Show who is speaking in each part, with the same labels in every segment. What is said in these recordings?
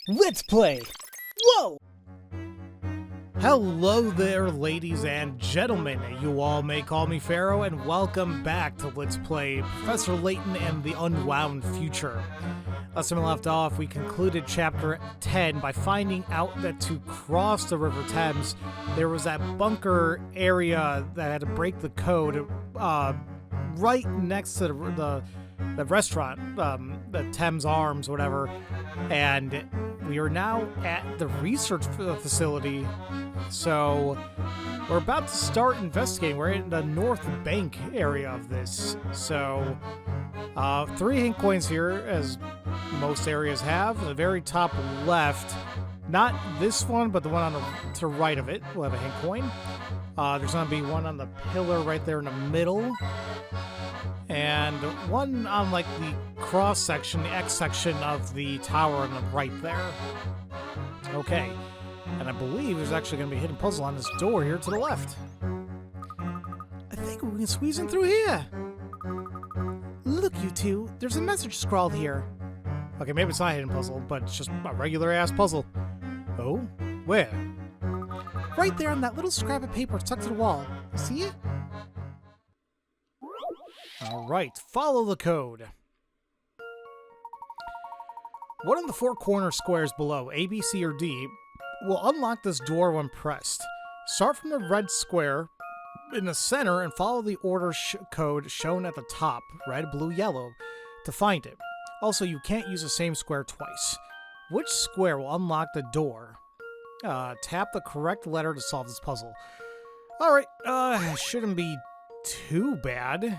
Speaker 1: Let's play! Whoa! Hello there, ladies and gentlemen. You all may call me Pharaoh, and welcome back to Let's Play Professor Layton and the Unwound Future. Last time we left off, we concluded Chapter 10 by finding out that to cross the River Thames, there was that bunker area that had to break the code right next to the restaurant, the Thames Arms, whatever, and we are now at the research facility, so we're about to start investigating. We're in the North Bank area of this, so 3 hint coins here, as most areas have. The very top left, not this one, but the one on the to right of it, will have a hint coin. There's going to be one on the pillar right there in the middle, and one on like the cross section, the X section of the tower on the right there. Okay, and I believe there's actually going to be a hidden puzzle on this door here to the left. I think we can squeeze in through here. Look, you two, there's a message scrawled here. Okay, maybe it's not a hidden puzzle, but it's just a regular-ass puzzle. Oh? Where? Right there on that little scrap of paper stuck to the wall. See it? Alright, follow the code. One of the 4 corner squares below, A, B, C, or D, will unlock this door when pressed. Start from the red square in the center and follow the order code shown at the top, red, blue, yellow, to find it. Also, you can't use the same square twice. Which square will unlock the door? Tap the correct letter to solve this puzzle. Alright, shouldn't be too bad.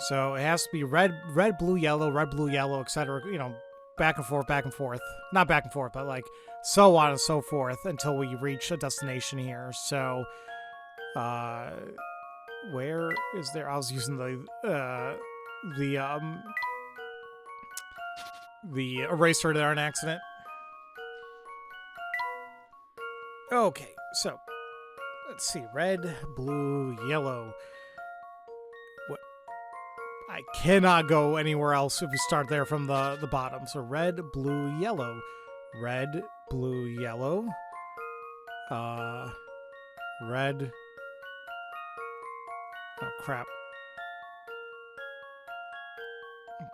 Speaker 1: So it has to be red, blue, yellow, etc. You know, back and forth, back and forth. Not back and forth, but like so on and so forth until we reach a destination here. So, where is there? I was using the eraser there on accident. Okay, so let's see. Red, blue, yellow. What? I cannot go anywhere else if we start there from the bottom. So red, blue, yellow. Red, blue, yellow. Red. Oh, crap.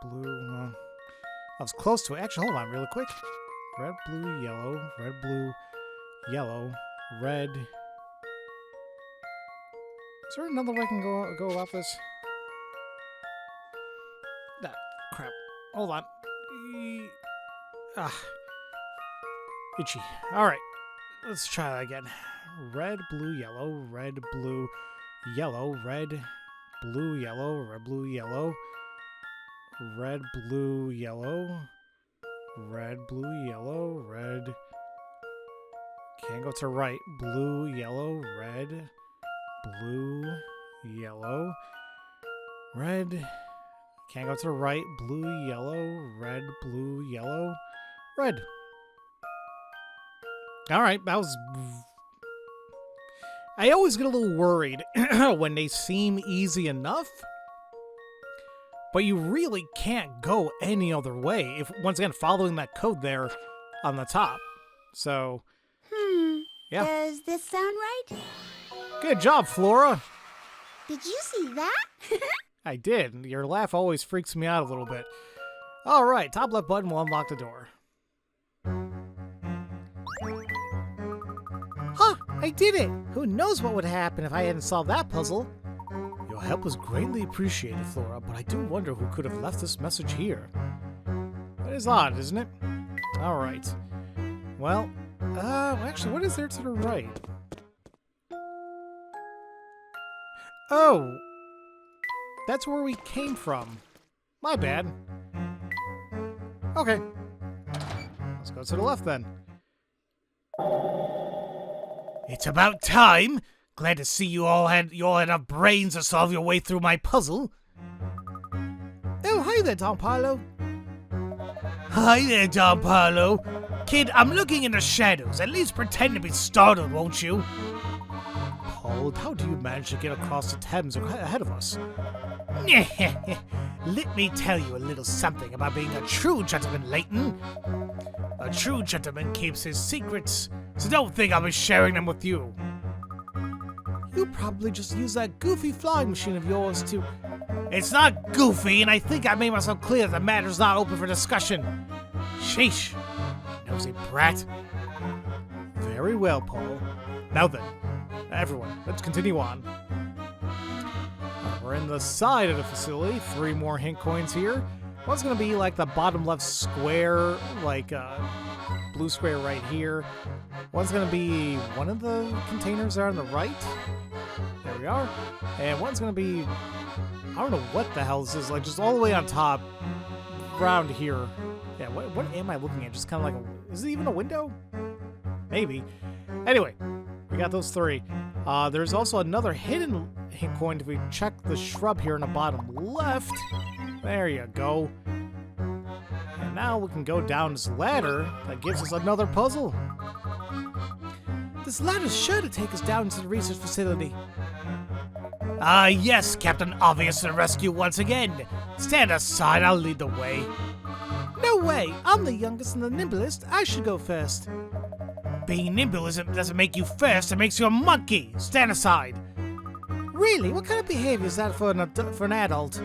Speaker 1: Blue. I was close to it. Actually, hold on really quick. Red, blue, yellow. Red, blue, yellow. Red. Is there another way I can go about this? Ah, crap. Hold on. Itchy. Alright. Let's try that again. Red, blue, yellow. Red, blue, yellow. Red, blue, yellow. Red, blue, yellow. Red, blue, yellow. Red, blue, yellow. Red. Can't go to the right. Blue, yellow. Red. Blue, yellow. Red. Can't go to the right. Blue, yellow. Red, blue, yellow. Red. Alright, that was... I always get a little worried when they seem easy enough, but you really can't go any other way if, once again, following that code there on the top. So, yeah.
Speaker 2: Does this sound right?
Speaker 1: Good job, Flora.
Speaker 2: Did you see that?
Speaker 1: I did. Your laugh always freaks me out a little bit. All right, top left button will unlock the door. Huh, I did it. Who knows what would happen if I hadn't solved that puzzle? Your help was greatly appreciated, Flora, but I do wonder who could have left this message here. That is odd, isn't it? All right. Well, actually, what is there to the right? Oh, that's where we came from. My bad. Okay. Let's go to the left then. It's about time. Glad to see you all had enough brains to solve your way through my puzzle. Oh, hi there, Don Paolo. Hi there, Don Paolo. Kid, I'm looking in the shadows. At least pretend to be startled, won't you? Paul, how do you manage to get across the Thames ahead of us? let me tell you a little something about being a true gentleman, Layton. A true gentleman keeps his secrets, so don't think I'll be sharing them with you. You probably just use that goofy flying machine of yours to... It's not goofy, and I think I made myself clear that the matter's not open for discussion. Sheesh. Nosy brat. Very well, Paul. Now then, everyone, let's continue on. We're in the side of the facility. 3 more hint coins here. One's going to be like the bottom left square, like blue square right here. One's going to be one of the containers there on the right. There we are. And one's going to be, I don't know what the hell this is, like just all the way on top, around here. Yeah, what am I looking at? Just kind of like a, is it even a window? Maybe. Anyway, we got those 3. There's also another hidden hint coin if we check the shrub here in the bottom left. There you go. And now we can go down this ladder that gives us another puzzle. This ladder's sure to take us down to the research facility. Ah, yes, Captain Obvious to the rescue once again. Stand aside, I'll lead the way. No way, I'm the youngest and the nimblest. I should go first. Being nimble doesn't make you first, it makes you a monkey. Stand aside. Really? What kind of behavior is that for an adult?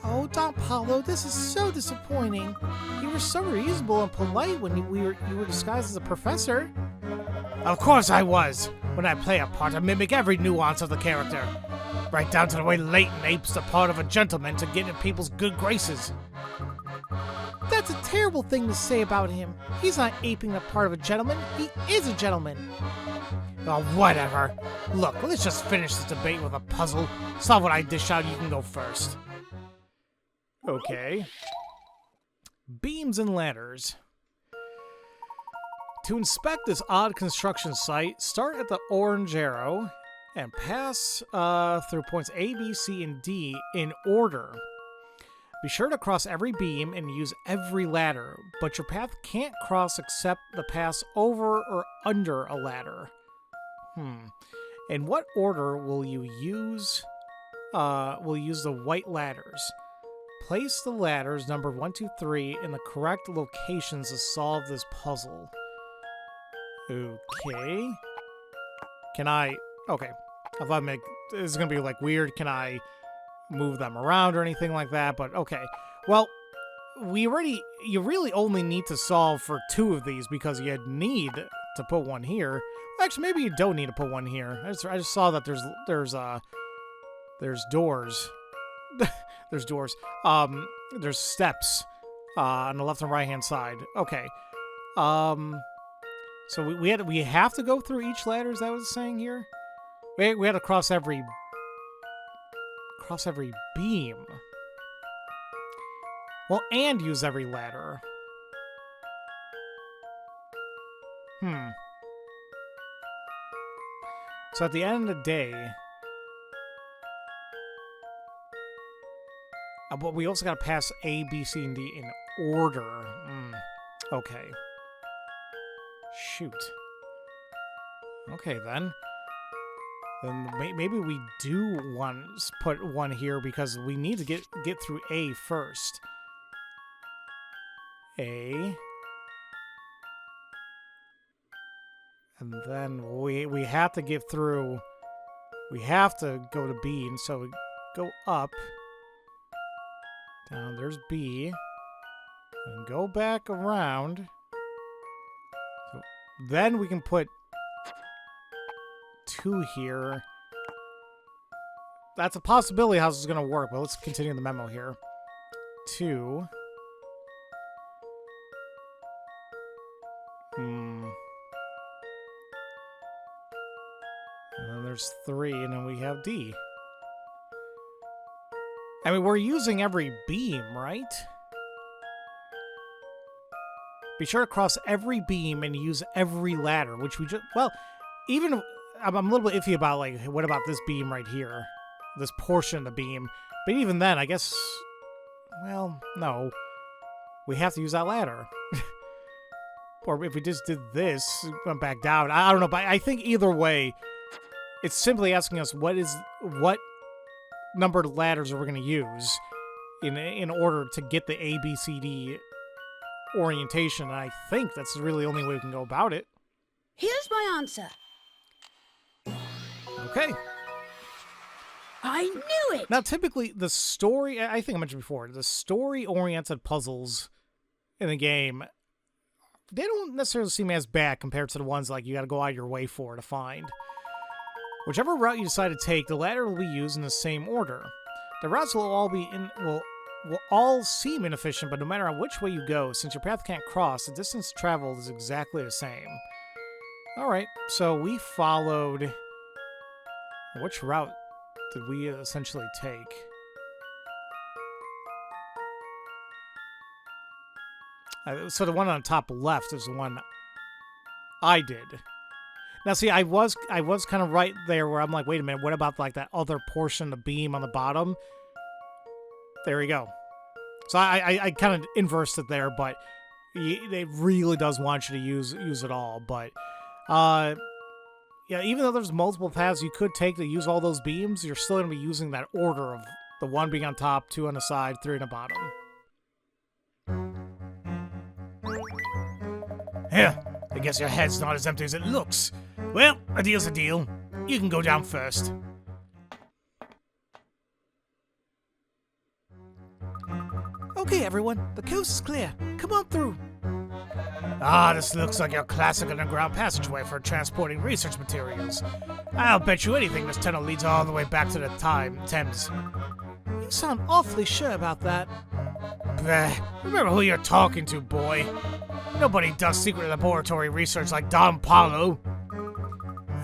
Speaker 1: Oh, Don Paulo, this is so disappointing. You were so reasonable and polite when you were disguised as a professor. Of course I was. When I play a part, I mimic every nuance of the character. Right down to the way Layton apes the part of a gentleman to get in people's good graces. That's a terrible thing to say about him. He's not aping the part of a gentleman. He is a gentleman. Oh, whatever. Look, let's just finish this debate with a puzzle. Solve what I dish out, you can go first. Okay. Beams and ladders. To inspect this odd construction site, start at the orange arrow and pass through points A, B, C, and D in order. Be sure to cross every beam and use every ladder, but your path can't cross except the pass over or under a ladder. In what order will you use? We'll use the white ladders. Place the ladders numbered 1, 2, 3 in the correct locations to solve this puzzle. Okay. Can I? Okay. I thought this is gonna be like weird. Can I move them around or anything like that? But okay. Well, you really only need to solve for 2 of these because you need to put one here. Actually, maybe you don't need to put one here. I just saw that there's doors. There's doors. There's steps on the left and right hand side. Okay. So we have to go through each ladder. Is that what it's saying here? We had to cross every beam. Well, and use every ladder. So at the end of the day, but we also got to pass A, B, C, and D in order. Okay. Shoot. Okay, then. Then maybe we do put one here because we need to get through A first. A. And then we have to get through. We have to go to B, and so we go up. Down, there's B. And go back around. So then we can put 2 here. That's a possibility how this is going to work, but let's continue the memo here. 2. And then there's 3, and then we have D. I mean, we're using every beam, right? Be sure to cross every beam and use every ladder, which we just... Well, even... I'm a little bit iffy about, like, what about this beam right here? This portion of the beam. But even then, I guess... Well, no. We have to use that ladder. Or if we just did this, went back down. I don't know, but I think either way, it's simply asking us what numbered ladders are we going to use. in order to get the ABCD orientation. And I think that's really the only way we can go about it.
Speaker 2: Here's my answer.
Speaker 1: Okay.
Speaker 2: I knew it!
Speaker 1: Now, typically, the story, I think I mentioned before, the story-oriented puzzles in the game, they don't necessarily seem as bad compared to the ones like you gotta go out of your way for to find. Whichever route you decide to take, the ladder will be used in the same order. The routes will all seem inefficient, but no matter which way you go, since your path can't cross, the distance traveled is exactly the same. Alright, so we followed... Which route did we essentially take? So the one on the top left is the one I did. Now, see, I was kind of right there where I'm like, wait a minute, what about like that other portion of the beam on the bottom? There we go. So I kind of inversed it there, but it really does want you to use it all. But yeah, even though there's multiple paths you could take to use all those beams, you're still going to be using that order of the one being on top, two on the side, three on the bottom. Yeah, I guess your head's not as empty as it looks. Well, a deal's a deal. You can go down first. Okay, everyone, the coast is clear. Come on through. Ah, this looks like your classic underground passageway for transporting research materials. I'll bet you anything this tunnel leads all the way back to the Thames. You sound awfully sure about that. Bleh, remember who you're talking to, boy. Nobody does secret laboratory research like Don Paulo.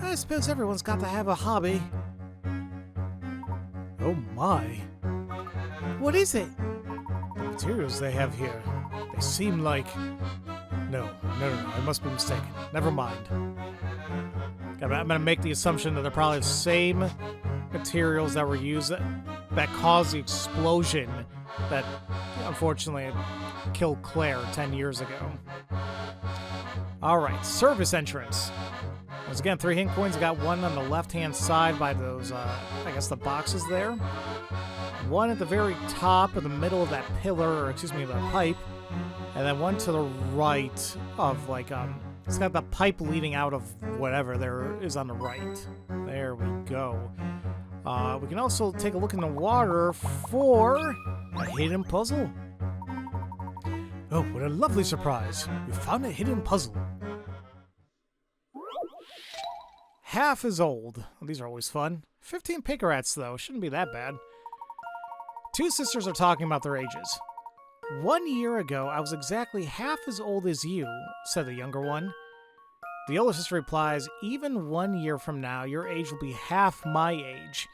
Speaker 1: I suppose everyone's got to have a hobby. Oh my. What is it? The materials they have here. They seem like... No, I must be mistaken. Never mind. I'm gonna make the assumption that they're probably the same materials that were used that caused the explosion that unfortunately killed Claire 10 years ago. Alright, service entrance. Once again, 3 hint coins. I got one on the left-hand side by those, I guess the boxes there. One at the very top or the middle of that pillar, or excuse me, the pipe. And then one to the right of, like, it's got the pipe leading out of whatever there is on the right. There we go. We can also take a look in the water for a hidden puzzle. Oh, what a lovely surprise. We found a hidden puzzle. Half is old. Well, these are always fun. 15 picarats, though. Shouldn't be that bad. 2 sisters are talking about their ages. 1 year ago, I was exactly half as old as you, said the younger one. The older sister replies, even 1 year from now, your age will be half my age.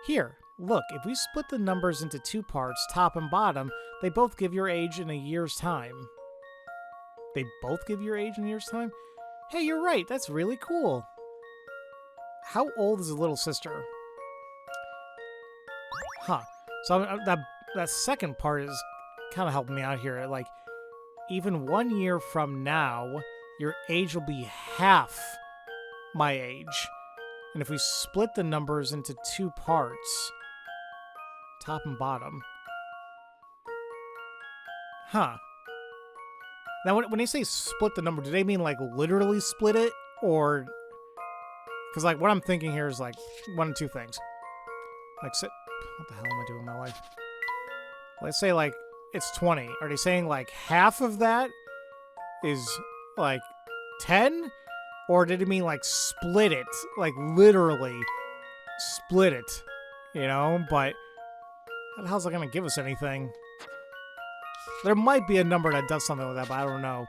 Speaker 1: Here, look, if we split the numbers into 2 parts, top and bottom, they both give your age in a year's time. They both give your age in a year's time? Hey, you're right, that's really cool. How old is the little sister? Huh. So that second part is kind of helping me out here. Like, even 1 year from now, your age will be half my age. And if we split the numbers into 2 parts, top and bottom. Huh. Now, when they say split the number, do they mean, like, literally split it? Or... Because, like, what I'm thinking here is, like, one of 2 things. Like, what the hell am I doing in my life? Let's say, like, it's 20. Are they saying, like, half of that is, like, 10? Or did it mean, like, split it? Like, literally split it. You know? But how the hell's that going to give us anything? There might be a number that does something with that, but I don't know.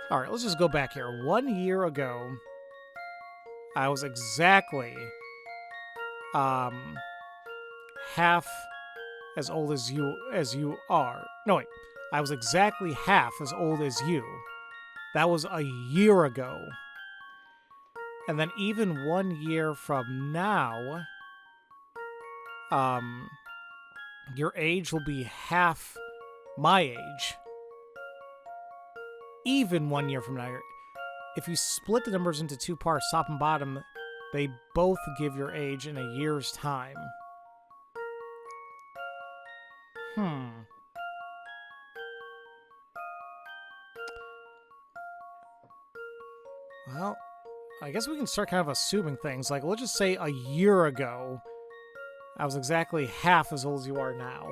Speaker 1: Alright, let's just go back here. 1 year ago, I was exactly half as old as you are. No, wait. I was exactly half as old as you. That was a year ago. And then even 1 year from now, your age will be half my age. Even 1 year from now. If you split the numbers into 2 parts, top and bottom, they both give your age in a year's time. Well, I guess we can start kind of assuming things. Like, let's just say a year ago, I was exactly half as old as you are now.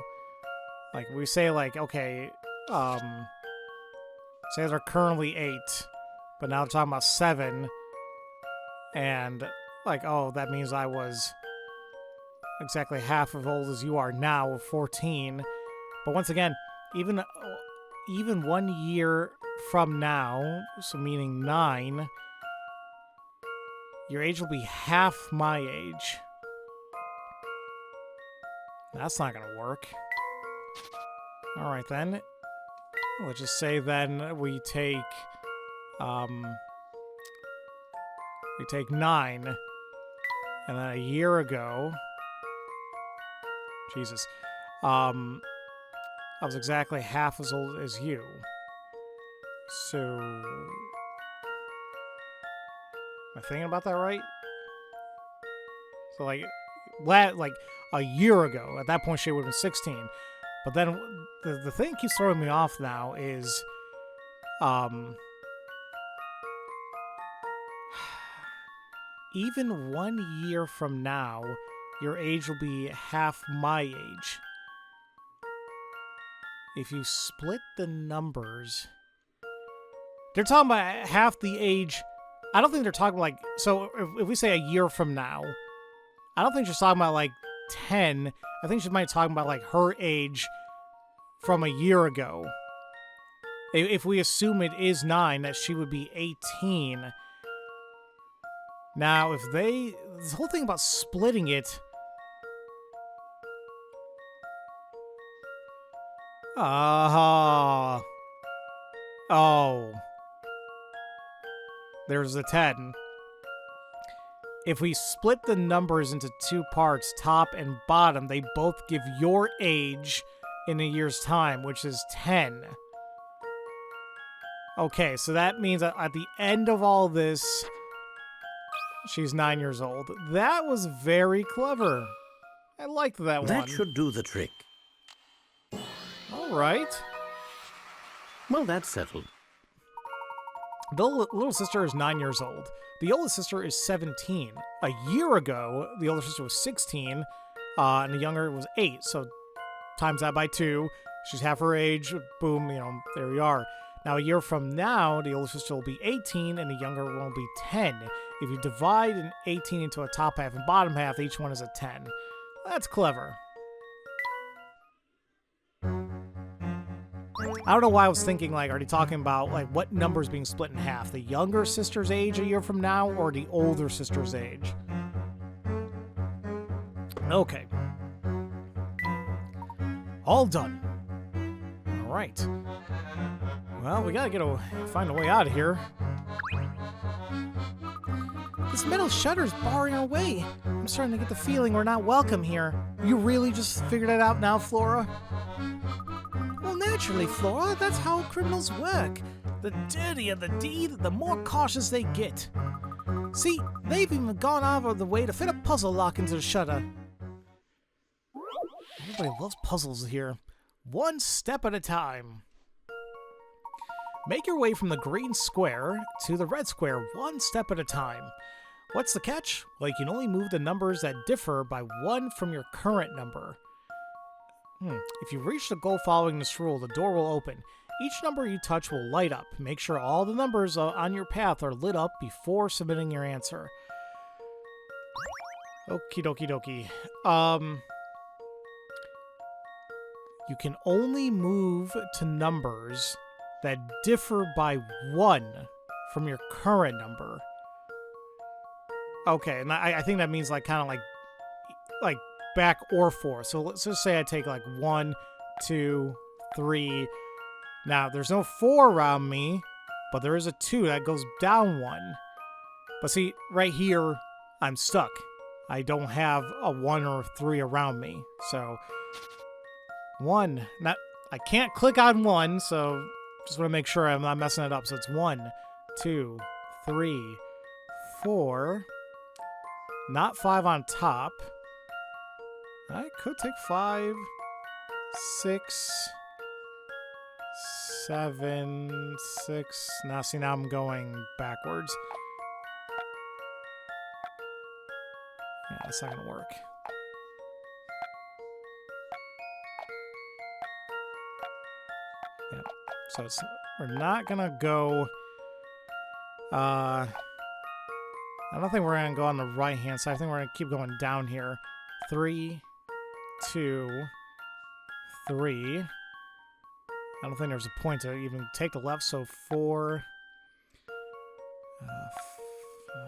Speaker 1: Like, we say, like, okay, say they're currently 8, but now they're talking about 7, and, like, oh, that means I was exactly half as old as you are now, 14. But once again, even 1 year from now, so meaning 9, your age will be half my age. That's not gonna work. Alright then. Let's just say then we take 9. And then a year ago, Jesus, I was exactly half as old as you. So, am I thinking about that right? So like a year ago, at that point she would have been 16. But then the thing that keeps throwing me off now is, even 1 year from now, your age will be half my age. If you split the numbers, they're talking about half the age. I don't think they're talking like, so if we say a year from now, I don't think she's talking about like 10. I think she might be talking about like her age from a year ago. If we assume it is 9, that she would be 18. Now, if this whole thing about splitting it, oh, there's a 10. If we split the numbers into 2 parts, top and bottom, they both give your age in a year's time, which is 10. Okay, so that means that at the end of all this, she's 9 years old. That was very clever. I liked that one.
Speaker 3: That should do the trick.
Speaker 1: All right.
Speaker 3: Well, that's settled.
Speaker 1: The little sister is 9 years old. The oldest sister is 17. A year ago, the older sister was 16, and the younger was 8. So times that by 2. She's half her age. Boom, there we are. Now, a year from now, the older sister will be 18, and the younger one will be 10. If you divide an 18 into a top half and bottom half, each one is a 10. That's clever. I don't know why I was thinking, like, are they talking about, like, what number's being split in half? The younger sister's age a year from now, or the older sister's age? Okay. All done. All right. Well, we gotta find a way out of here. This metal shutter's barring our way. I'm starting to get the feeling we're not welcome here. You really just figured it out now, Flora? Well, naturally, Flora. That's how criminals work. The dirtier the deed, the more cautious they get. See, they've even gone out of the way to fit a puzzle lock into the shutter. Everybody loves puzzles here. One step at a time. Make your way from the green square to the red square one step at a time. What's the catch? Well, you can only move the numbers that differ by 1 from your current number. If you reach the goal following this rule, the door will open. Each number you touch will light up. Make sure all the numbers on your path are lit up before submitting your answer. Okie dokie dokie. You can only move to numbers that differ by 1 from your current number. Okay, and I think that means like kind of like back or forth. So let's just say I take like 1, 2, 3. Now there's no 4 around me, but there is a 2 that goes down 1. But see, right here, I'm stuck. I don't have a 1 or a 3 around me. So 1. I can't click on 1, so just want to make sure I'm not messing it up. So it's 1, 2, 3, 4. Not 5 on top. I could take 5. 6, 7, 6. Now, see, now I'm going backwards. Yeah, that's not gonna work. Yeah, so we're not gonna go. I don't think we're gonna go on the right hand side. I think we're gonna keep going down here. 3, 2, 3. I don't think there's a point to even take the left. So 4.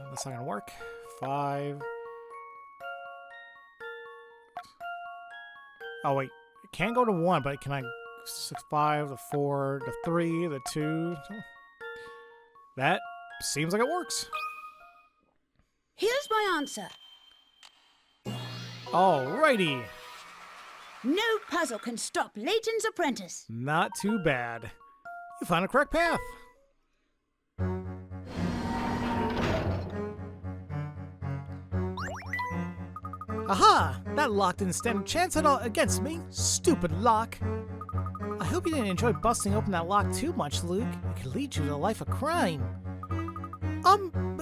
Speaker 1: That's not gonna work. 5. Oh wait, it can go to 1, but can I? 6, 5, the 4, the 3, the 2. That seems like it works.
Speaker 2: Here's my answer.
Speaker 1: Alrighty.
Speaker 2: No puzzle can stop Layton's apprentice.
Speaker 1: Not too bad. You found a correct path. Aha! That lock didn't stand a chance at all against me. Stupid lock. I hope you didn't enjoy busting open that lock too much, Luke. It could lead you to a life of crime.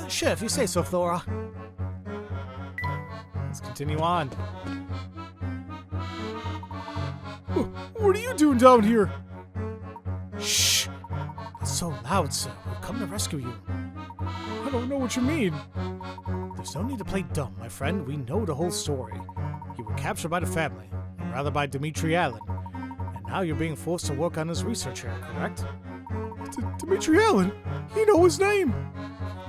Speaker 1: Sure, if you say so, Thora. Let's continue on. What are you doing down here? Shh! That's so loud, sir. We've come to rescue you. I don't know what you mean. There's no need to play dumb, my friend. We know the whole story. You were captured by the family, or rather by Dimitri Allen. And now you're being forced to work on his research here, correct? Dimitri Allen? You know his name!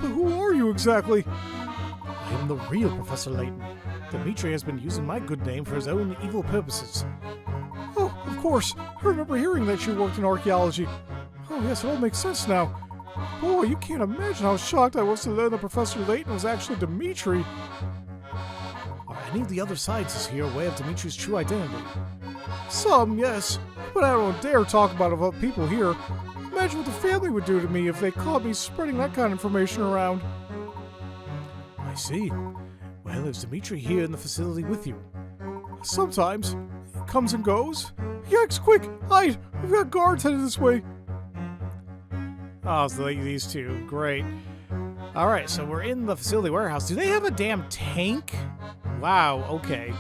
Speaker 1: But who are you exactly? I am the real Professor Layton. Dimitri has been using my good name for his own evil purposes. Oh, of course. I remember hearing that you worked in archaeology. Oh, yes, it all makes sense now. Boy, you can't imagine how shocked I was to learn that Professor Layton was actually Dimitri. Are any of the other scientists here aware of Dimitri's true identity? Some, yes, but I don't dare talk about it with people here. Imagine what the family would do to me if they caught me spreading that kind of information around. I see. Well, is Dimitri here in the facility with you? Sometimes. He comes and goes. Yikes, quick, hide! We've got guards headed this way. Oh, it's like these two. Great. Alright, so we're in the facility warehouse. Do they have a damn tank? Wow, okay.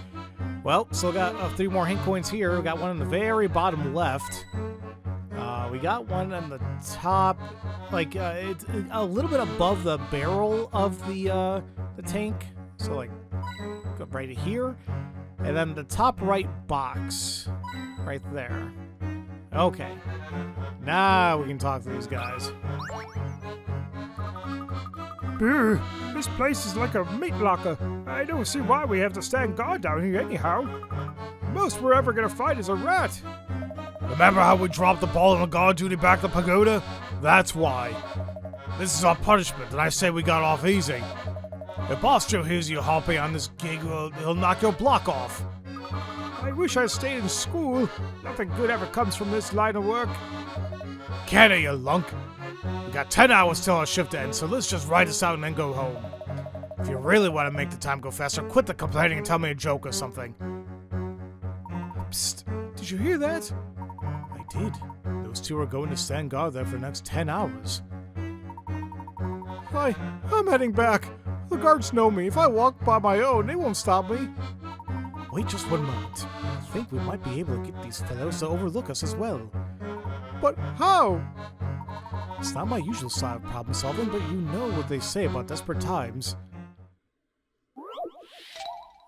Speaker 1: Well, still got 3 more hint coins here. We got one in the very bottom left. We got one on the top, like, it's a little bit above the barrel of the tank. So, like, go right here. And then the top right box. Right there. Okay. Now we can talk to these guys.
Speaker 4: This place is like a meat locker. I don't see why we have to stand guard down here anyhow. Most we're ever gonna fight is a rat.
Speaker 1: Remember how we dropped the ball on guard duty back at the pagoda? That's why. This is our punishment, and I say we got off easy. If Boss Joe hears you hopping on this gig, he'll knock your block off.
Speaker 4: I wish I stayed in school. Nothing good ever comes from this line of work.
Speaker 1: Can you lunk? We got 10 hours till our shift ends, so let's just ride this out and then go home. If you really want to make the time go faster, quit the complaining and tell me a joke or something. Psst, did you hear that? I did. Those two are going to stand guard there for the next 10 hours. I'm heading back. The guards know me. If I walk by my own, they won't stop me. Wait just one moment. I think we might be able to get these fellows to overlook us as well. But how? It's not my usual style of problem solving, but you know what they say about desperate times.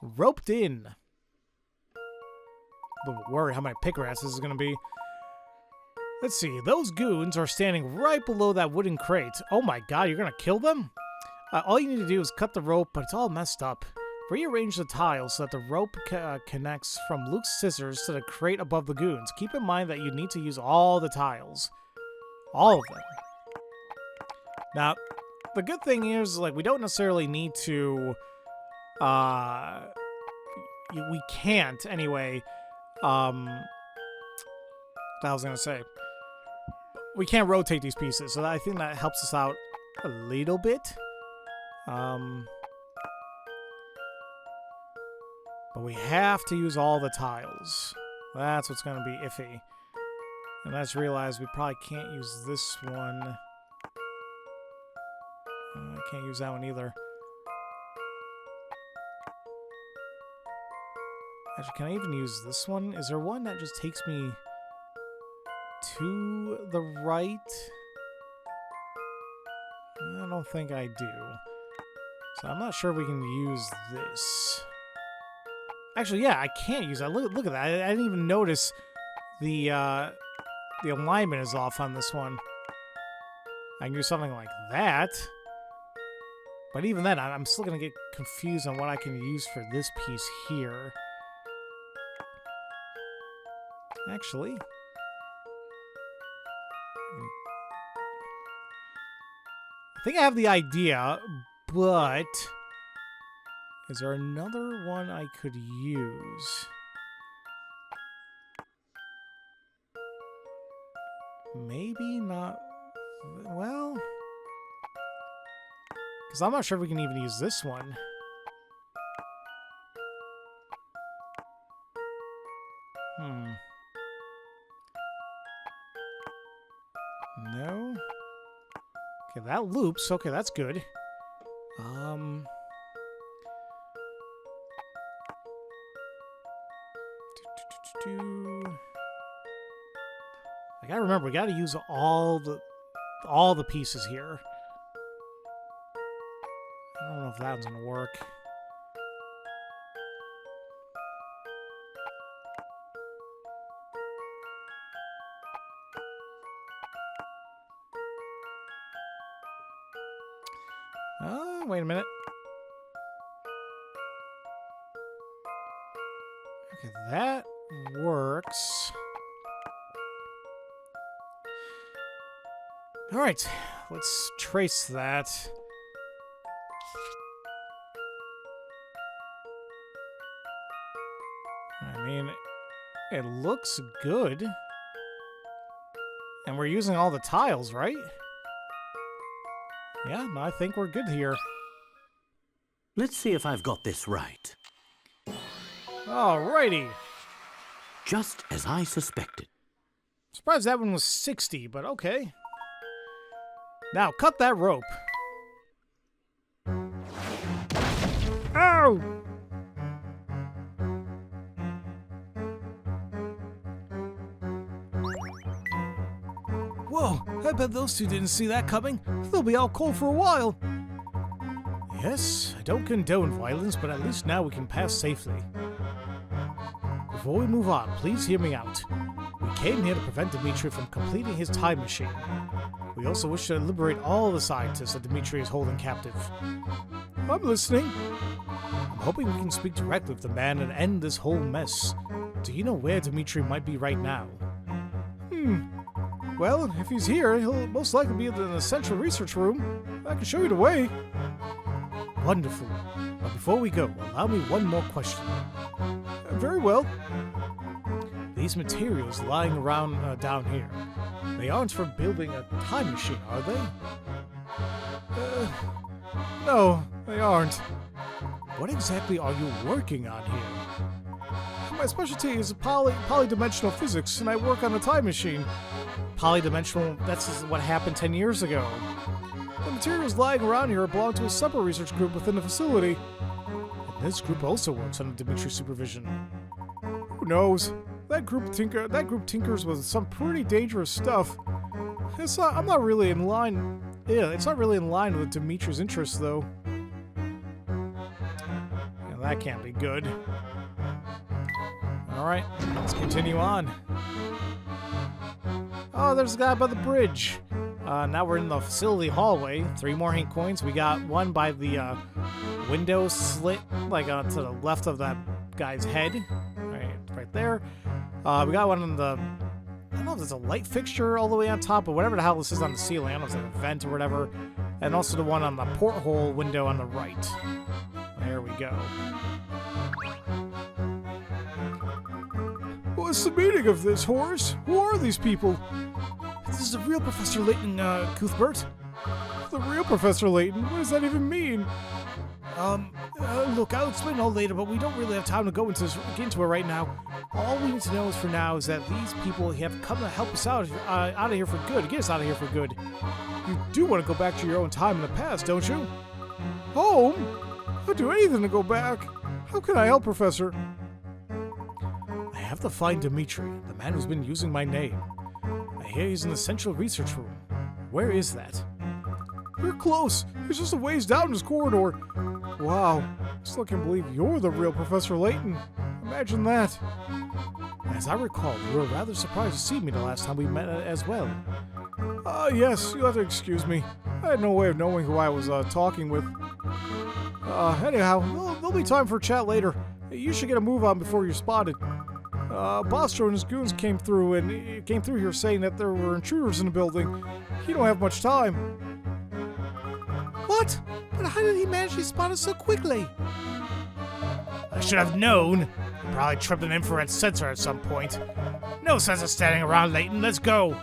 Speaker 1: Roped in. Don't worry how many picker asses is gonna be. Let's see, those goons are standing right below that wooden crate. Oh my god, you're gonna kill them? All you need to do is cut the rope, but it's all messed up. Rearrange the tiles so that the rope connects from Luke's scissors to the crate above the goons. Keep in mind that you need to use all the tiles. All of them. Now, the good thing is, like, we don't necessarily need to, we can't, anyway, what I was gonna say. We can't rotate these pieces, so I think that helps us out a little bit. But we have to use all the tiles. That's what's going to be iffy. And let's realize we probably can't use this one. I can't use that one either. Actually, can I even use this one? Is there one that just takes me to the right? I don't think I do. So I'm not sure we can use this. Actually, yeah, I can't use that. Look at that. I didn't even notice the alignment is off on this one. I can do something like that. But even then, I'm still going to get confused on what I can use for this piece here. Actually, I think I have the idea, but is there another one I could use? Maybe not. Well, because I'm not sure if we can even use this one. No. Okay, that loops. Okay, that's good. I gotta remember, we gotta use all the pieces here. I don't know if that one's gonna work. Wait a minute. Okay, that works. All right, let's trace that. I mean, it looks good. And we're using all the tiles, right? Yeah, no, I think we're good here.
Speaker 3: Let's see if I've got this right.
Speaker 1: Alrighty.
Speaker 3: Just as I suspected.
Speaker 1: Surprised that one was 60, but okay. Now, cut that rope.
Speaker 4: Ow!
Speaker 1: Whoa, I bet those two didn't see that coming. They'll be out cold for a while. Yes, I don't condone violence, but at least now we can pass safely. Before we move on, please hear me out. We came here to prevent Dimitri from completing his time machine. We also wish to liberate all the scientists that Dimitri is holding captive.
Speaker 4: I'm listening.
Speaker 1: I'm hoping we can speak directly with the man and end this whole mess. Do you know where Dimitri might be right now?
Speaker 4: Well, if he's here, he'll most likely be in the central research room. I can show you the way.
Speaker 1: Wonderful. But before we go, allow me one more question.
Speaker 4: Very well.
Speaker 1: These materials lying around down here, they aren't for building a time machine, are they?
Speaker 4: No, they aren't.
Speaker 1: What exactly are you working on here?
Speaker 4: My specialty is polydimensional physics, and I work on a time machine.
Speaker 1: Polydimensional, that's what happened 10 years ago.
Speaker 4: The materials lying around here belong to a separate research group within the facility.
Speaker 1: And this group also works under Dimitri's supervision.
Speaker 4: Who knows? That group tinkers with some pretty dangerous stuff. I'm not really in line. Yeah, it's not really in line with Dimitri's interests, though.
Speaker 1: Yeah, that can't be good. Alright, let's continue on. Oh, there's a guy by the bridge. Now we're in the facility hallway. 3 more Hank coins. We got one by the window slit, like to the left of that guy's head. Right there. We got one on the... I don't know if there's a light fixture all the way on top, but whatever the hell this is on the ceiling. I don't know if it's like a vent or whatever. And also the one on the porthole window on the right. There we go.
Speaker 4: What's the meaning of this, Horace? Who are these people?
Speaker 1: This is the real Professor Layton, Cuthbert.
Speaker 4: The real Professor Layton? What does that even mean? Look, I'll explain all later, but we don't really have time to get into it right now. All we need to know is for now is that these people have come to help us out of here for good. Get us out of here for good. You do want to go back to your own time in the past, don't you? Home? I'd do anything to go back. How can I help, Professor? I have to find Dimitri, the man who's been using my name. I hear he's in the central research room. Where is that? You're close. It's just a ways down this corridor. Wow. I still can't believe you're the real Professor Layton. Imagine that. As I recall, you were rather surprised to see me the last time we met as well. Yes, you'll have to excuse me. I had no way of knowing who I was talking with. Anyhow, there'll be time for a chat later. You should get a move on before you're spotted. Bostro and his goons came through here saying that there were intruders in the building. He don't have much time. What? But how did he manage to spot us so quickly? I should have known. He probably tripped an infrared sensor at some point. No sense of standing around, Layton. Let's go.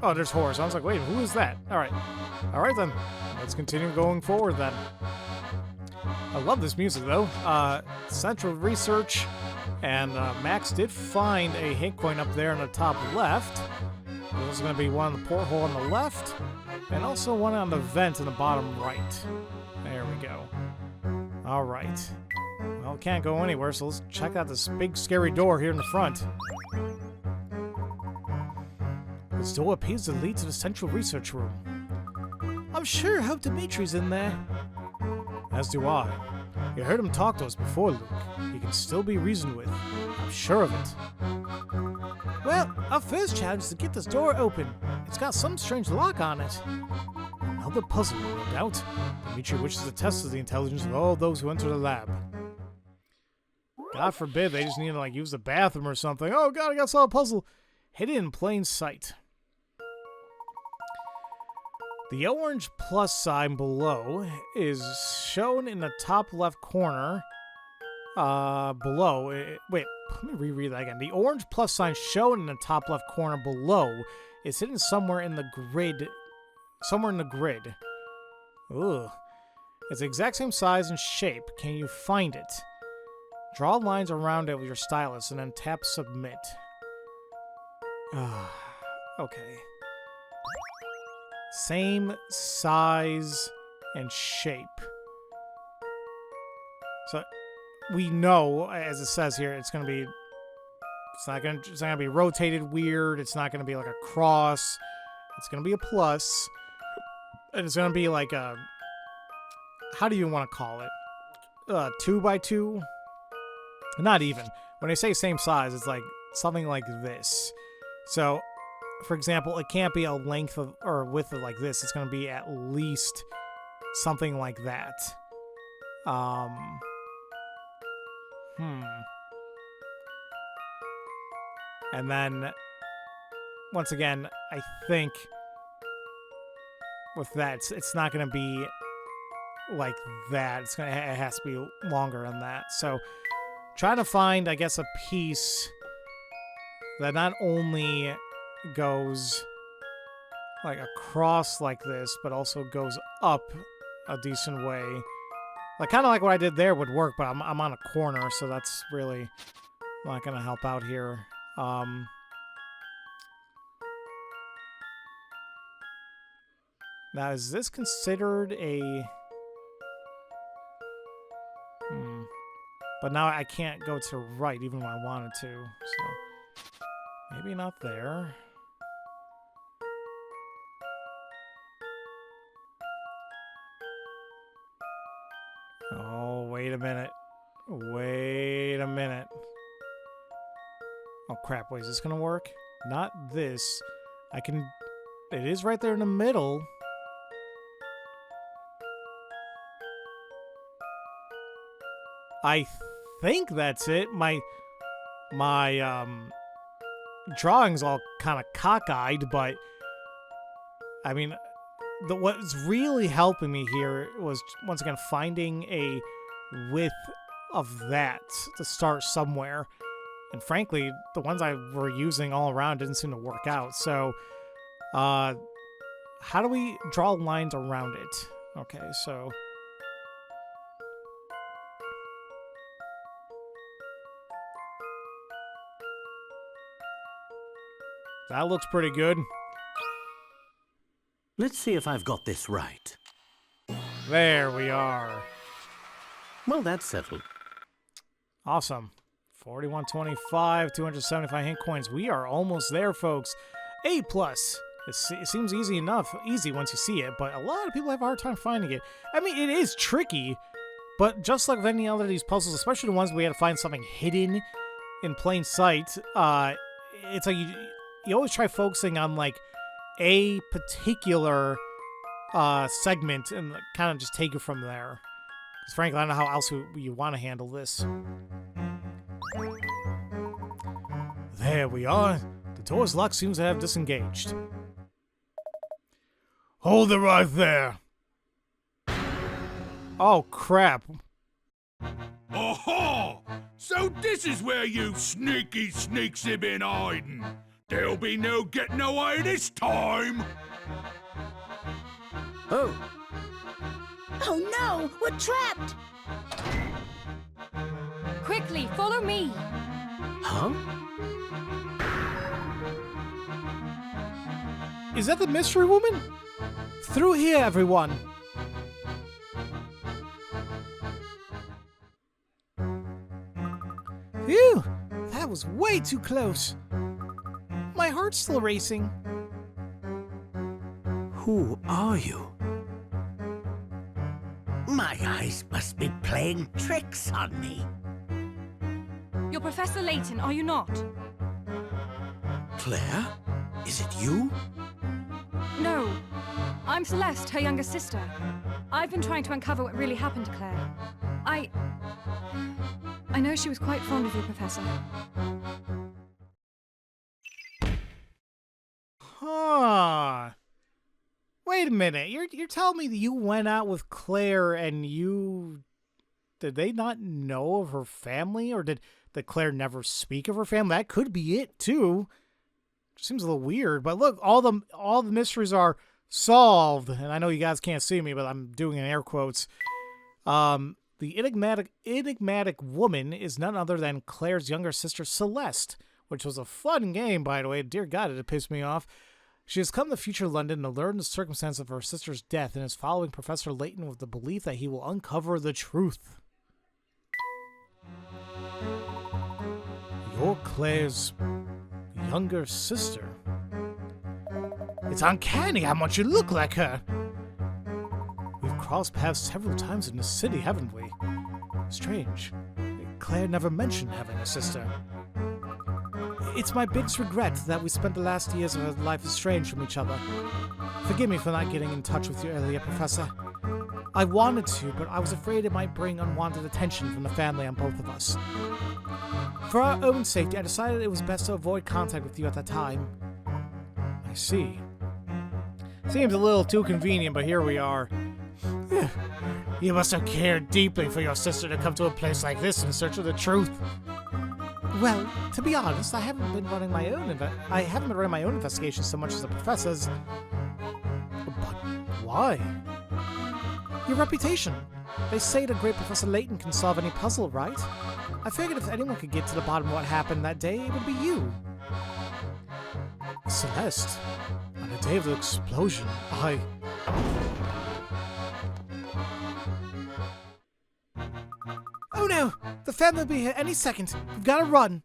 Speaker 4: Oh, there's Horace. I was like, wait, who is that? All right then. Let's continue going forward then. I love this music though. Central research, and Max did find a hit coin up there in the top left. There's going to be one on the porthole on the left, and also one on the vent in the bottom right. There we go. All right. Well, we can't go anywhere, so let's check out this big scary door here in the front. This door appears to lead to the central research room. I'm sure hope Dimitri's in there. As do I. You heard him talk to us before, Luke. He can still be reasoned with. I'm sure of it. Well, our first challenge is to get this door open. It's got some strange lock on it. Another puzzle, no doubt. Dimitri wishes to test the intelligence of all those who enter the lab. God forbid they just need to, use the bathroom or something. Oh god, I got a puzzle. Hidden in plain sight. The orange plus sign below is shown in the top left corner. Below. Wait, let me reread that again. The orange plus sign shown in the top left corner below is hidden somewhere in the grid. Ugh. It's the exact same size and shape. Can you find it? Draw lines around it with your stylus and then tap submit. Okay. Same size and shape. So we know, as it says here, it's not gonna be rotated weird. It's not gonna be like a cross. It's gonna be a plus, and it's gonna be like a, how do you want to call it? 2x2? Not even. When I say same size, it's like something like this. So, for example, it can't be a length of or width of like this. It's going to be at least something like that. And then, once again, I think with that, it's not going to be like that. It has to be longer than that. So, trying to find, I guess, a piece that not only goes like across like this, but also goes up a decent way. Like kind of like what I did there would work, but I'm on a corner, so that's really not gonna help out here. Now, is this considered a? But now I can't go to right even when I wanted to, so maybe not there. Oh, wait a minute. Wait a minute. Oh, crap. Wait, is this gonna work? Not this. I can... It is right there in the middle. I think that's it. My drawing's all kind of cockeyed, but I mean, what's really helping me here was once again finding a width of that to start somewhere. And frankly, the ones I were using all around didn't seem to work out. So, how do we draw lines around it? Okay, so
Speaker 1: That looks pretty good.
Speaker 3: Let's see if I've got this right.
Speaker 1: There we are.
Speaker 3: Well, that's settled.
Speaker 1: Awesome. 4125, 275 hint coins. We are almost there, folks. A+. It seems easy enough, easy once you see it, but a lot of people have a hard time finding it. I mean, it is tricky, but just like with any other of these puzzles, especially the ones where we had to find something hidden in plain sight, it's like you always try focusing on like a particular segment and kind of just take it from there. Because frankly, I don't know how else you want to handle this. There we are. The door's lock seems to have disengaged. Hold it right there. Oh, crap.
Speaker 5: Aha! So this is where you sneaky sneaks have been hiding. There'll be no getting away this time.
Speaker 3: Oh,
Speaker 2: Oh no, we're trapped!
Speaker 6: Quickly, follow me.
Speaker 3: huh?
Speaker 1: Is that the mystery woman? Through here, everyone. Phew! That was way too close. My heart's still racing.
Speaker 3: Who are you? My eyes must be playing tricks on me.
Speaker 6: You're Professor Layton, are you not?
Speaker 3: Claire? Is it you?
Speaker 6: No. I'm Celeste, her younger sister. I've been trying to uncover what really happened to Claire. I know she was quite fond of you, Professor.
Speaker 1: Huh. Wait a minute. You're telling me that you went out with Claire and you... Did they not know of her family? Or did Claire never speak of her family? That could be it, too. Seems a little weird. But look, all the mysteries are solved. And I know you guys can't see me, but I'm doing in air quotes. The enigmatic woman is none other than Claire's younger sister, Celeste, which was a fun game, by the way. Dear God, it pissed me off. She has come to future London to learn the circumstance of her sister's death and is following Professor Layton with the belief that he will uncover the truth. You're Claire's younger sister. It's uncanny how much you look like her. We've crossed paths several times in the city, haven't we? Strange. Claire never mentioned having a sister. It's my biggest regret that we spent the last years of our life estranged from each other. Forgive me for not getting in touch with you earlier, Professor. I wanted to, but I was afraid it might bring unwanted attention from the family on both of us. For our own safety, I decided it was best to avoid contact with you at that time. I see. Seems a little too convenient, but here we are. You must have cared deeply for your sister to come to a place like this in search of the truth. Well, to be honest, I haven't been running my own investigations so much as the professor's. But why? Your reputation. They say the great Professor Layton can solve any puzzle, right? I figured if anyone could get to the bottom of what happened that day, it would be you. Celeste, on the day of the explosion, Oh no! The family will be here any second. We've got to run.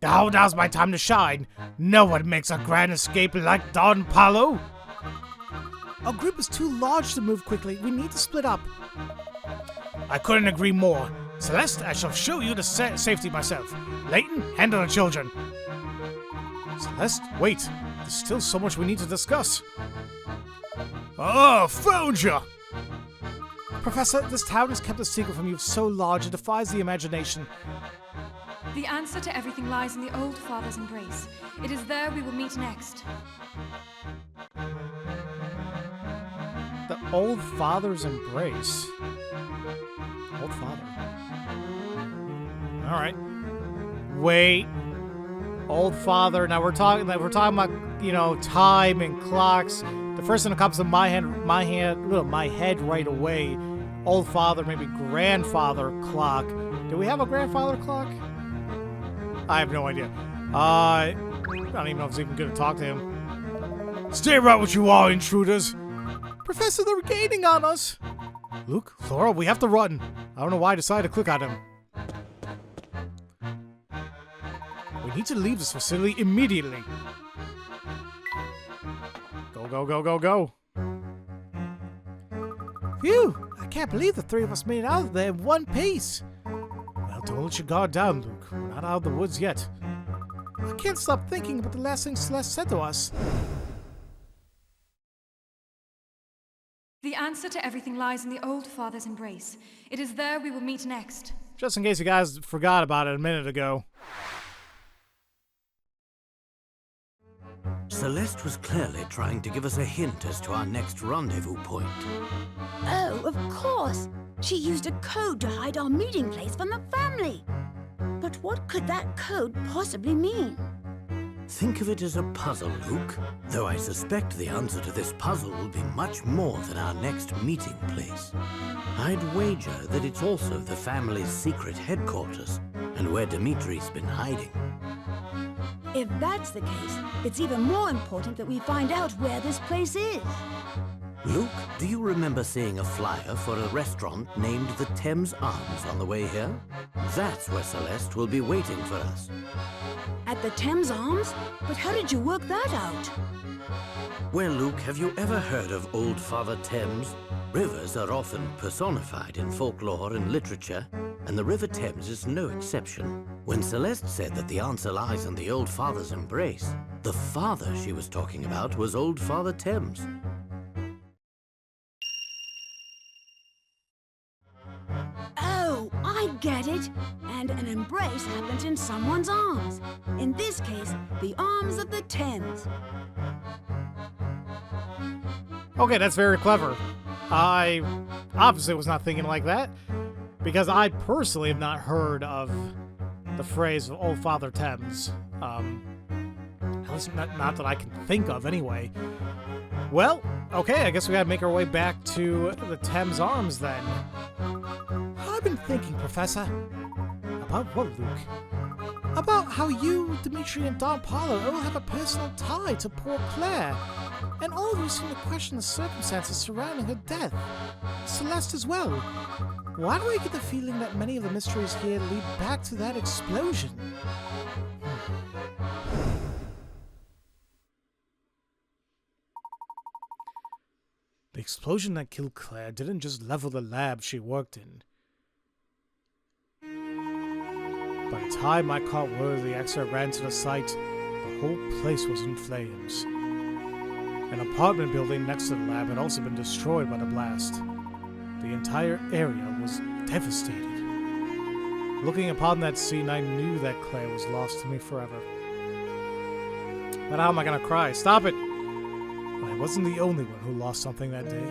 Speaker 1: Oh, now's my time to shine. No one makes a grand escape like Don Paulo. Our group is too large to move quickly. We need to split up. I couldn't agree more. Celeste, I shall show you the safety myself. Layton, handle the children. Celeste, wait. There's still so much we need to discuss. Oh, found ya! Professor, this town has kept a secret from you so large it defies the imagination.
Speaker 6: The answer to everything lies in the Old Father's embrace. It is there we will meet next.
Speaker 1: The Old Father's embrace. Old Father. All right. Wait. Old Father. Now we're talking about, you know, time and clocks. The first thing that comes to my head right away. Old Father, maybe grandfather clock. Do we have a grandfather clock? I have no idea.
Speaker 4: I don't even know if it's even good to talk to him. Stay right what you are, intruders! Professor, they're gaining on us! Luke, Flora, we have to run. I don't know why I decided to click on him. We need to leave this facility immediately. Go, go, go, go, go. Phew! I can't believe the three of us made it out of there in one piece. Well, don't let your guard down, Luke. We're not out of the woods yet. I can't stop thinking about the last thing Celeste said to us.
Speaker 6: The answer to everything lies in the Old Father's embrace. It is there we will meet next.
Speaker 4: Just in case you guys forgot about it a minute ago.
Speaker 3: Celeste was clearly trying to give us a hint as to our next rendezvous point.
Speaker 2: Oh, of course. She used a code to hide our meeting place from the family. But what could that code possibly mean?
Speaker 3: Think of it as a puzzle, Luke. Though I suspect the answer to this puzzle will be much more than our next meeting place. I'd wager that it's also the family's secret headquarters, and where Dimitri's been hiding.
Speaker 2: If that's the case, it's even more important that we find out where this place is.
Speaker 3: Luke, do you remember seeing a flyer for a restaurant named the Thames Arms on the way here? That's where Celeste will be waiting for us.
Speaker 2: At the Thames Arms? But how did you work that out?
Speaker 3: Well, Luke, have you ever heard of Old Father Thames? Rivers are often personified in folklore and literature, and the River Thames is no exception. When Celeste said that the answer lies in the Old Father's embrace, the father she was talking about was Old Father Thames.
Speaker 2: Oh, I get it. And an embrace happens in someone's arms. In this case, the arms of the Thames.
Speaker 4: Okay, that's very clever. I obviously was not thinking like that, because I personally have not heard of the phrase Old Father Thames. At least not that I can think of, anyway. Well, okay, I guess we gotta make our way back to the Thames Arms, then. I've been thinking, Professor. About what, Luke? About how you, Dimitri, and Don Paulo all have a personal tie to poor Claire. And all of you seem to question the circumstances surrounding her death. Celeste as well. Why do I get the feeling that many of the mysteries here lead back to that explosion? The explosion that killed Claire didn't just level the lab she worked in. By the time I caught word of the accident ran to the site, the whole place was in flames. An apartment building next to the lab had also been destroyed by the blast. The entire area was devastated. Looking upon that scene, I knew that Claire was lost to me forever. But how am I gonna cry? Stop it! I wasn't the only one who lost something that day.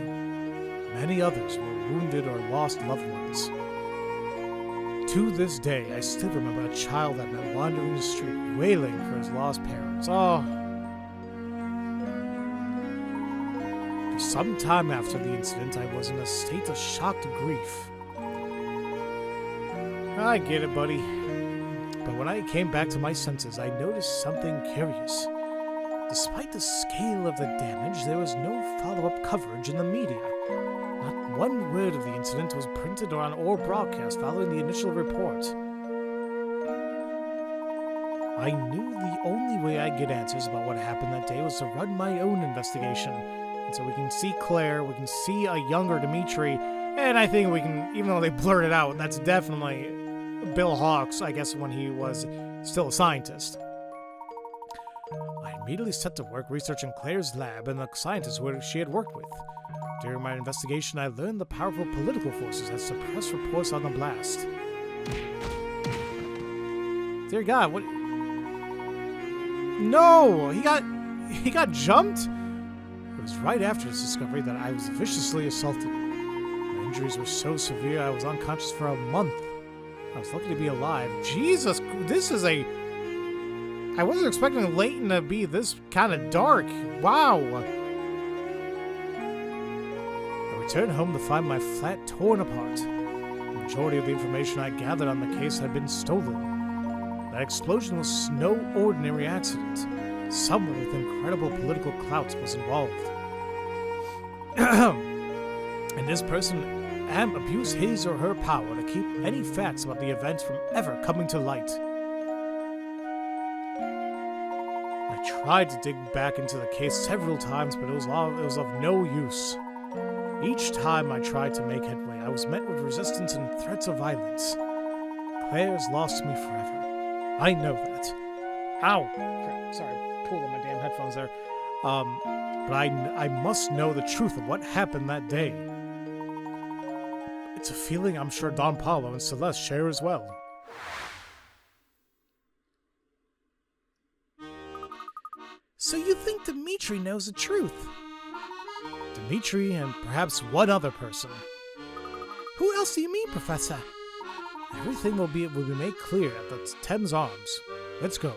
Speaker 4: Many others were wounded or lost loved ones. To this day, I still remember a child that met wandering the street, wailing for his lost parents. Oh. For some time after the incident, I was in a state of shocked grief. I get it, buddy. But when I came back to my senses, I noticed something curious. Despite the scale of the damage, there was no follow-up coverage in the media. Not one word of the incident was printed or broadcast following the initial report. I knew the only way I'd get answers about what happened that day was to run my own investigation. And so we can see Claire, we can see a younger Dimitri, and I think we can, even though they blurred it out, that's definitely Bill Hawks, I guess, when he was still a scientist. I immediately set to work researching Claire's lab and the scientists she had worked with. During my investigation, I learned the powerful political forces that suppressed reports on the blast. Dear God, what? No! He got jumped? It was right after this discovery that I was viciously assaulted. My injuries were so severe I was unconscious for a month. I was lucky to be alive. Jesus, this is a... I wasn't expecting Layton to be this kind of dark. Wow. I returned home to find my flat torn apart. The majority of the information I gathered on the case had been stolen.
Speaker 1: That explosion was no ordinary accident. Someone with incredible political clout was involved. And this person abused his or her power to keep any facts about the events from ever coming to light. I tried to dig back into the case several times, but it was of no use. Each time I tried to make headway, I was met with resistance and threats of violence. Claire's lost me forever. I know that. Ow! Crap, sorry, pulled on my damn headphones there. But I must know the truth of what happened that day. It's a feeling I'm sure Don Paulo and Celeste share as well. So you think Dimitri knows the truth? Dimitri and perhaps one other person. Who else do you mean, Professor? Everything will be made clear at the Thames Arms. Let's go.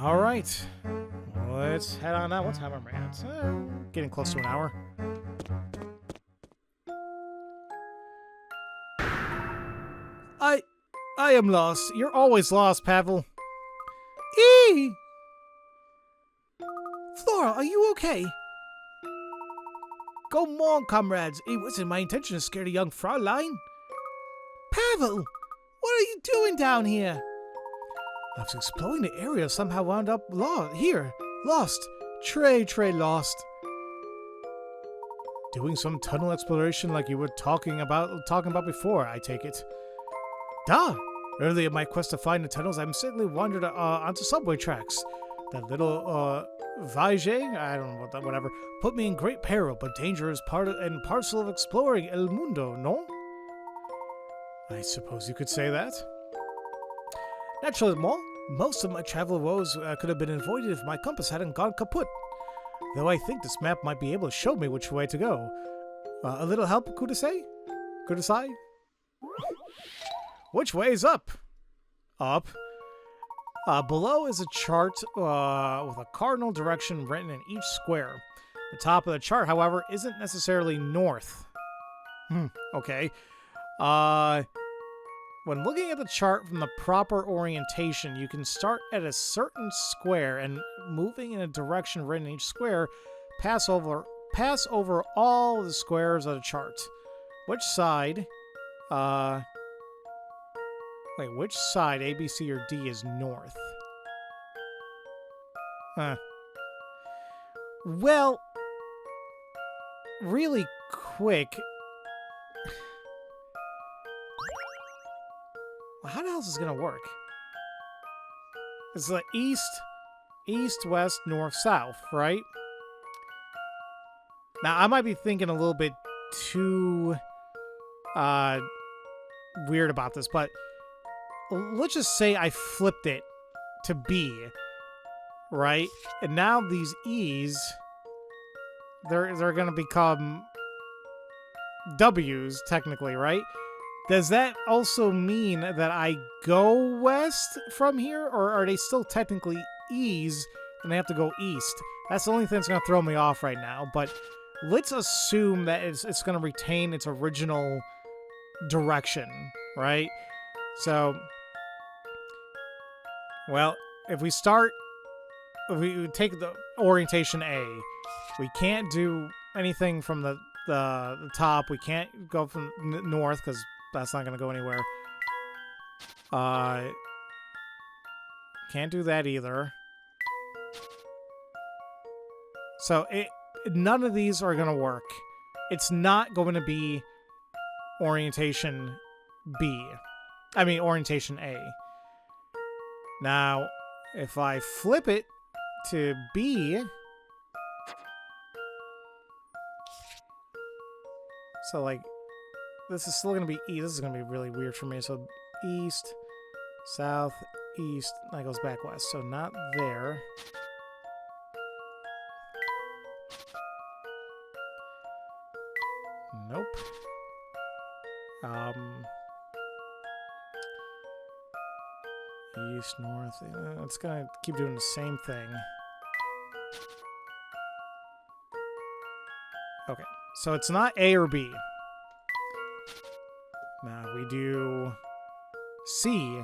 Speaker 1: All right. Let's head on out. What time am I at? Getting close to an hour. I am lost. You're always lost, Pavel. Eee! Flora, are you okay? Go on, comrades. It wasn't my intention to scare the young Fraulein. Pavel! What are you doing down here? I was exploring the area, somehow wound up lost. Trey lost. Doing some tunnel exploration like you were talking about before, I take it. Duh! Early in my quest to find the tunnels, I mistakenly wandered onto subway tracks. That little, Vijay, I don't know whatever, put me in great peril, but danger is part and parcel of exploring El Mundo, no? I suppose you could say that. Naturally, most of my travel woes could have been avoided if my compass hadn't gone kaput. Though I think this map might be able to show me which way to go. A little help, Kudasai? Kudasai? Which way is up? Up. Below is a chart with a cardinal direction written in each square. The top of the chart, however, isn't necessarily north. Okay. When looking at the chart from the proper orientation, you can start at a certain square and moving in a direction written in each square, pass over all the squares of the chart. Which side, which side, A, B, C, or D, is north? Well, really quick. How the hell is this gonna work? It's like east, west, north, south, right? Now, I might be thinking a little bit too weird about this, but let's just say I flipped it to B, right? And now these E's, they're gonna become W's, technically, right? Does that also mean that I go west from here, or are they still technically E's and they have to go east? That's the only thing that's going to throw me off right now, but let's assume that it's going to retain its original direction, right? So, well, if we take the orientation A, we can't do anything from the top. We can't go from north because that's not going to go anywhere. Can't do that either. So none of these are going to work. It's not going to be orientation B. I mean, orientation A. Now, if I flip it to B... So, like, this is still going to be E. This is going to be really weird for me. So, east, south, east. That goes back west. So, not there. Nope. East, north. It's going to keep doing the same thing. Okay. So it's not A or B. Now we do C.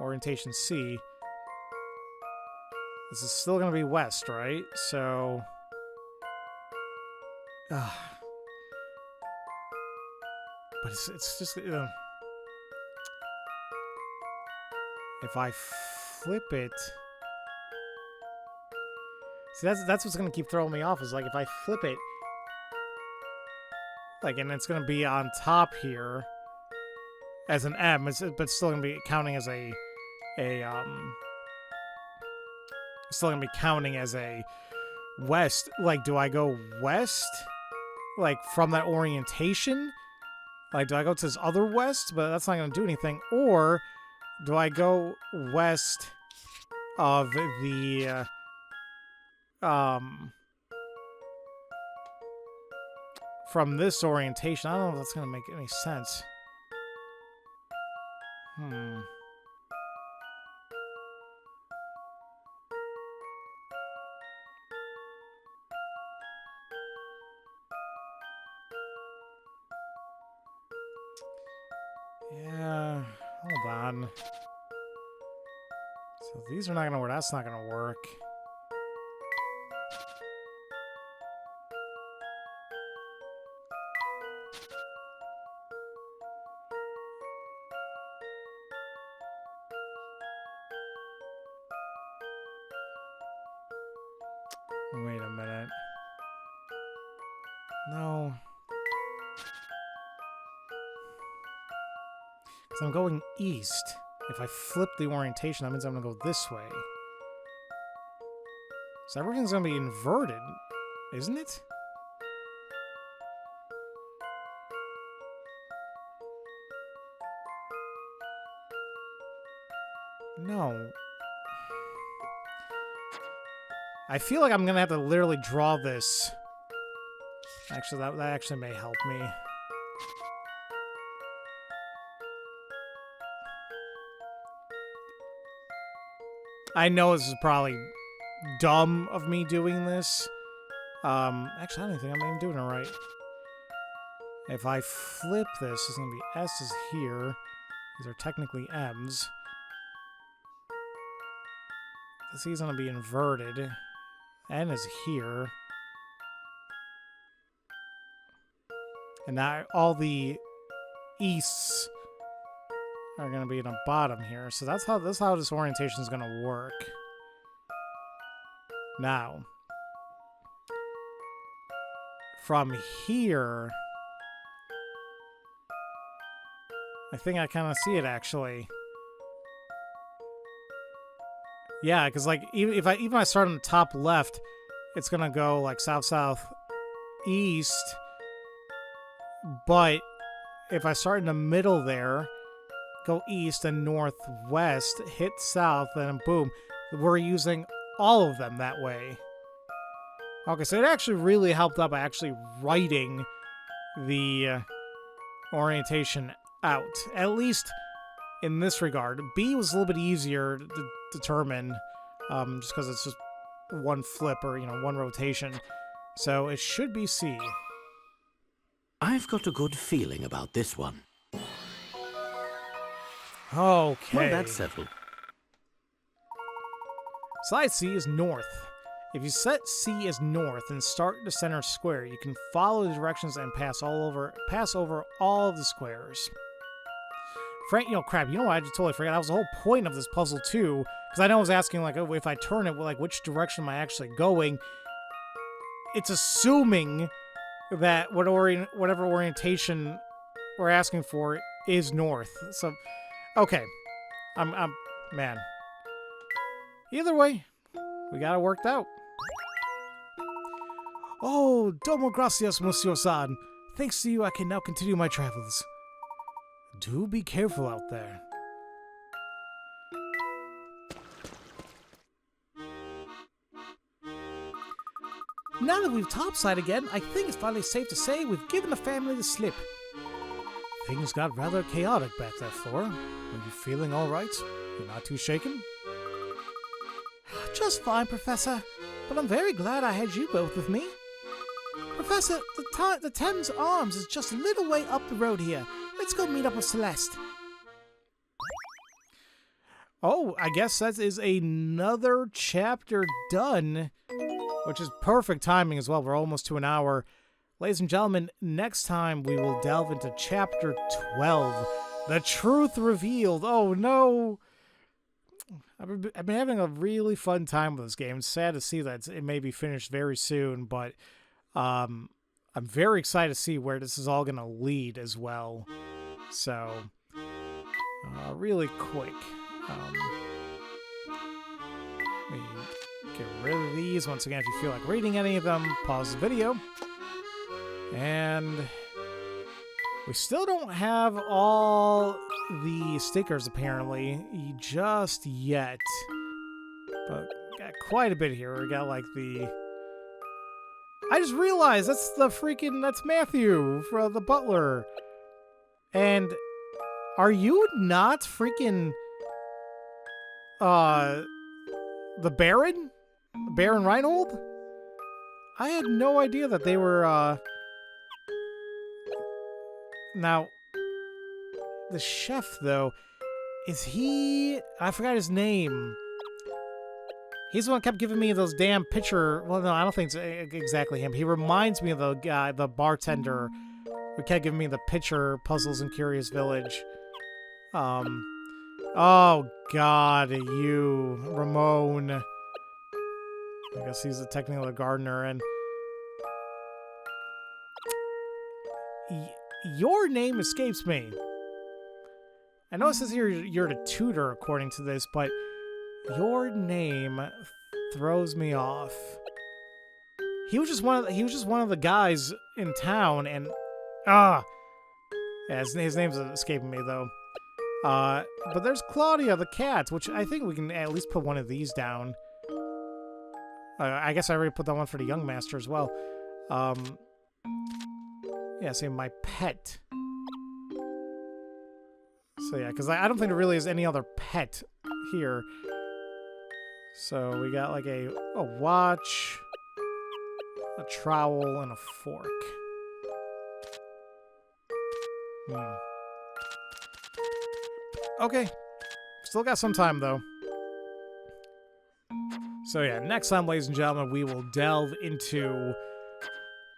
Speaker 1: Orientation C. This is still going to be west, right? So... but it's just... if I flip it... See, that's what's going to keep throwing me off, is like if I flip it... Like, and it's going to be on top here as an M, but it's still going to be counting as a still going to be counting as a west. Like, do I go west? Like, from that orientation? Like, do I go to this other west? But that's not going to do anything. Or do I go west of the, from this orientation? I don't know if that's going to make any sense. Yeah, hold on. So these are not going to work. That's not going to work. Wait a minute. No. Because I'm going east. If I flip the orientation, that means I'm going to go this way. So everything's going to be inverted, isn't it? No. I feel like I'm going to have to literally draw this. Actually, that actually may help me. I know this is probably dumb of me doing this. Actually, I don't think I'm even doing it right. If I flip this, it's going to be S is here. These are technically M's. This is going to be inverted. N is here. And now all the easts are going to be in the bottom here. So that's how this orientation is going to work. Now, from here, I think I kind of see it actually. Yeah, because like even if I start on the top left, it's gonna go like south, south, east. But if I start in the middle there, go east and northwest, hit south, and boom, we're using all of them that way. Okay, so it actually really helped out by actually writing the orientation out, at least in this regard. B was a little bit easier to determine, just because it's just one flip or, one rotation. So it should be C.
Speaker 3: I've got a good feeling about this one.
Speaker 1: Okay.
Speaker 3: Well, that's settled.
Speaker 1: Side C is north. If you set C as north and start the center square, you can follow the directions and pass over all of the squares. Frank, crap, what? I just totally forgot. That was the whole point of this puzzle, too. Because I know I was asking, like, if I turn it, like, which direction am I actually going? It's assuming that whatever orientation we're asking for is north. So, okay. Man. Either way, we got it worked out. Oh, domo gracias, Monsieur-san. Thanks to you, I can now continue my travels. Do be careful out there. Now that we've topside again, I think it's finally safe to say we've given the family the slip. Things got rather chaotic back there, Flora. Are you feeling all right? You're not too shaken? Just fine, Professor. But I'm very glad I had you both with me. Professor, the Thames Arms is just a little way up the road here. Let's go meet up with Celeste. Oh, I guess that is another chapter done, which is perfect timing as well. We're almost to an hour. Ladies and gentlemen, next time we will delve into chapter 12, The Truth Revealed. Oh, no. I've been having a really fun time with this game. It's sad to see that it may be finished very soon, but I'm very excited to see where this is all going to lead as well. So, really quick. Let me get rid of these. Once again, if you feel like reading any of them, pause the video. And we still don't have all the stickers, apparently, just yet. But we got quite a bit here. We got, like, the... I just realized that's Matthew, from the butler. And are you not freaking... the Baron? Baron Reinhold? I had no idea that they were, Now, the chef, though, is he... I forgot his name. He's the one who kept giving me those damn picture... Well, no, I don't think it's exactly him. He reminds me of the guy, the bartender, who kept giving me the picture puzzles in Curious Village. Oh, God, you, Ramon. I guess he's technically a gardener, and... Your name escapes me. I know it says here you're the tutor, according to this, but your name throws me off. He was just one of the guys in town, and... Yeah, his name's escaping me, though. But there's Claudia the cat, which I think we can at least put one of these down. I guess I already put that one for the young master as well. Yeah, say my pet. So yeah, because I don't think there really is any other pet here. So we got like a watch, a trowel, and a fork. Okay. Still got some time, though. So yeah, next time, ladies and gentlemen, we will delve into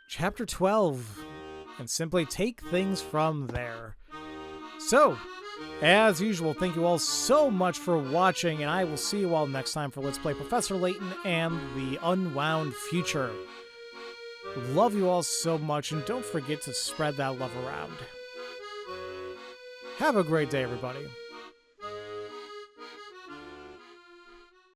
Speaker 1: Chapter 12 and simply take things from there. So, as usual, thank you all so much for watching, and I will see you all next time for Let's Play Professor Layton and the Unwound Future. Love you all so much, and don't forget to spread that love around. Have a great day, everybody.